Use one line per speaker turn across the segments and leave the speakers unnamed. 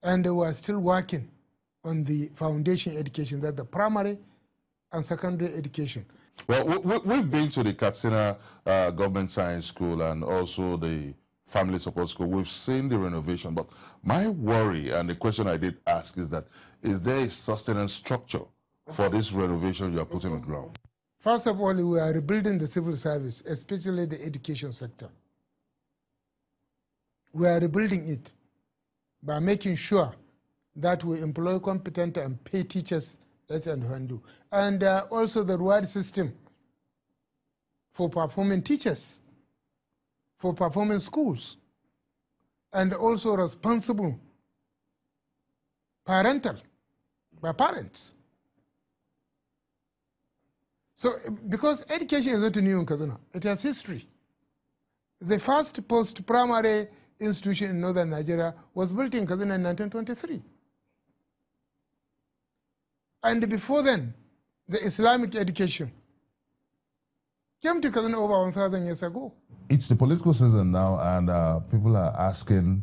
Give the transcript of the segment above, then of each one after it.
And we are still working on the foundation education, that's the primary and secondary education.
Well, we've been to the Katsina Government Science School and also the Family Support School. We've seen the renovation, but my worry and the question I did ask is that, is there a sustenance structure for this renovation you are putting on the ground?
First of all, we are rebuilding the civil service, especially the education sector. We are rebuilding it by making sure that we employ competent and pay teachers as and when do. And also the reward system for performing teachers, for performing schools, and also responsible parental by parents. So, because education is not new in Katsina, it has history. The first post-primary institution in northern Nigeria was built in Katsina in 1923. And before then, the Islamic education came to Katsina over 1,000 years ago.
It's the political season now, and people are asking,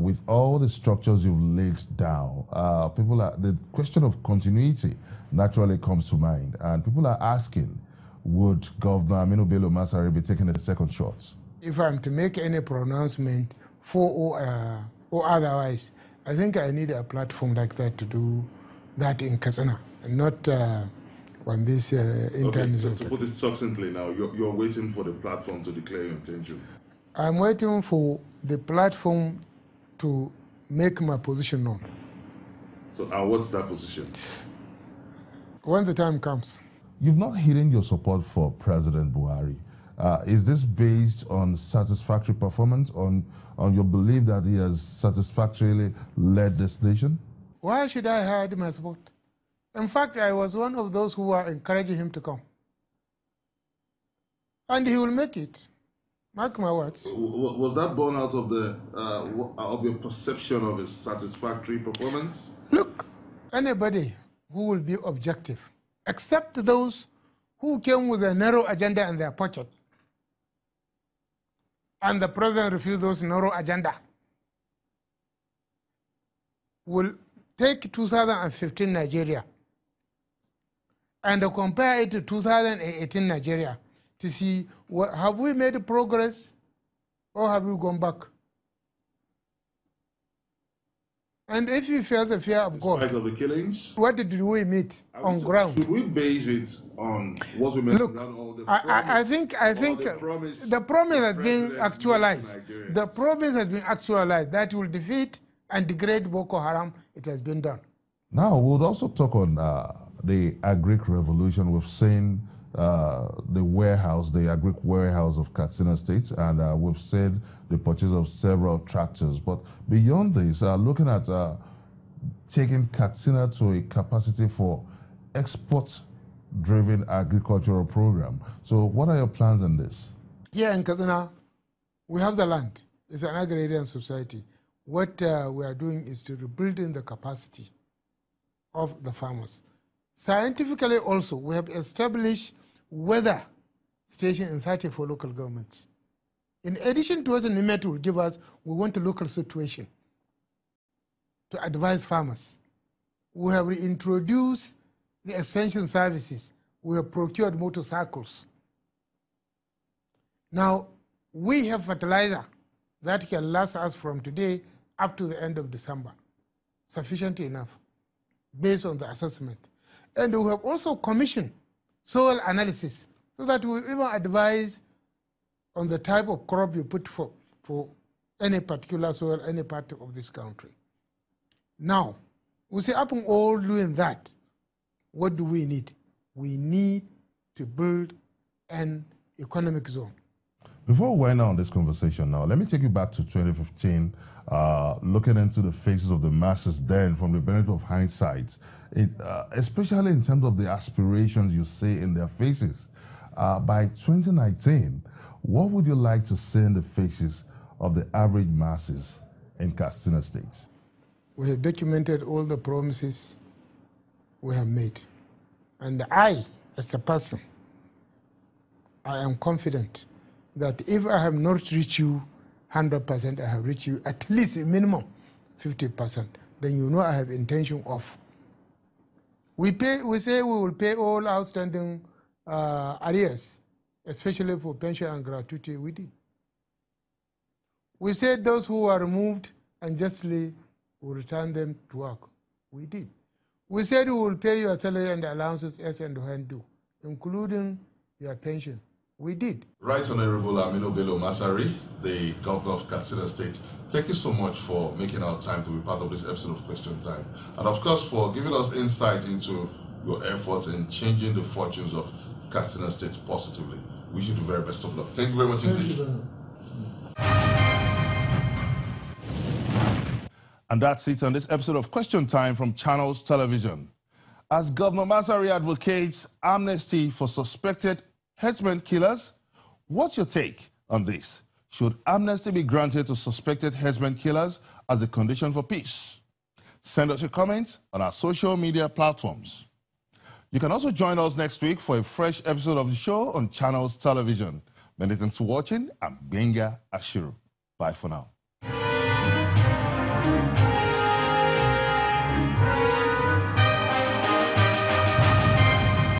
with all the structures you've laid down, the question of continuity naturally comes to mind, and people are asking, would Governor Aminu Bello Masari be taking a second shot?
If I'm to make any pronouncement for or otherwise, I think I need a platform like that to do that in Katsina, and not on this internet.
Okay, to put it succinctly now, you're waiting for the platform to declare your intention.
I'm waiting for the platform to make my position known.
So, what's that position?
When the time comes.
You've not hidden your support for President Buhari. Is this based on satisfactory performance, on your belief that he has satisfactorily led this nation?
Why should I hide my support? In fact, I was one of those who were encouraging him to come. And he will make it. Mark my words.
Was that born out of of your perception of his satisfactory performance?
Look, anybody who will be objective, except those who came with a narrow agenda in their pocket, and the president refused those narrow agenda, will take 2015 Nigeria and compare it to 2018 Nigeria to see, have we made progress or have we gone back? And if you feel the fear of God,
in spite of the killings,
what did we meet on ground?
Should we base it on what we meant?
Look, I think the promise has been actualized. The promise has been actualized that will defeat and degrade Boko Haram. It has been done.
Now, we'll also talk on the agric revolution. We've seen the warehouse, the agric warehouse of Katsina State, and we've seen the purchase of several tractors. But beyond this, looking at taking Katsina to a capacity for export-driven agricultural program. So what are your plans on this?
Here in Katsina, we have the land. It's an agrarian society. What we are doing is to rebuilding the capacity of the farmers. Scientifically also, we have established weather station in 34 local governments. In addition to what the NIMET will give us, we want a local situation to advise farmers. We have reintroduced the extension services. We have procured motorcycles. Now, we have fertilizer that can last us from today up to the end of December. Sufficient enough, based on the assessment. And we have also commissioned soil analysis so that we even advise on the type of crop you put for any particular soil, any part of this country. Now, we say upon all doing that, what do we need? We need to build an economic zone.
Before we wind down this conversation now, let me take you back to 2015, looking into the faces of the masses then from the benefit of hindsight, especially in terms of the aspirations you see in their faces. By 2019, what would you like to see in the faces of the average masses in Katsina State?
We have documented all the promises we have made. And I, as a person, I am confident that if I have not reached you 100%, I have reached you at least a minimum 50%. Then you know I have intention of. We say we will pay all outstanding arrears, especially for pension and gratuity. We did. We said those who were removed unjustly will return them to work. We did. We said we will pay your salary and allowances as and when due, including your pension. We did.
Right Honorable Aminu Bello Masari, the Governor of Katsina State, thank you so much for making our time to be part of this episode of Question Time. And of course for giving us insight into your efforts in changing the fortunes of Katsina State positively. We wish you the very best of luck. Thank you very much indeed. And that's it on this episode of Question Time from Channels Television. As Governor Masari advocates amnesty for suspected herdsmen killers, what's your take on this? Should amnesty be granted to suspected herdsmen killers as a condition for peace? Send us your comments on our social media platforms. You can also join us next week for a fresh episode of the show on Channels Television. Many thanks for watching. I'm Benga Ashiru. Bye for now.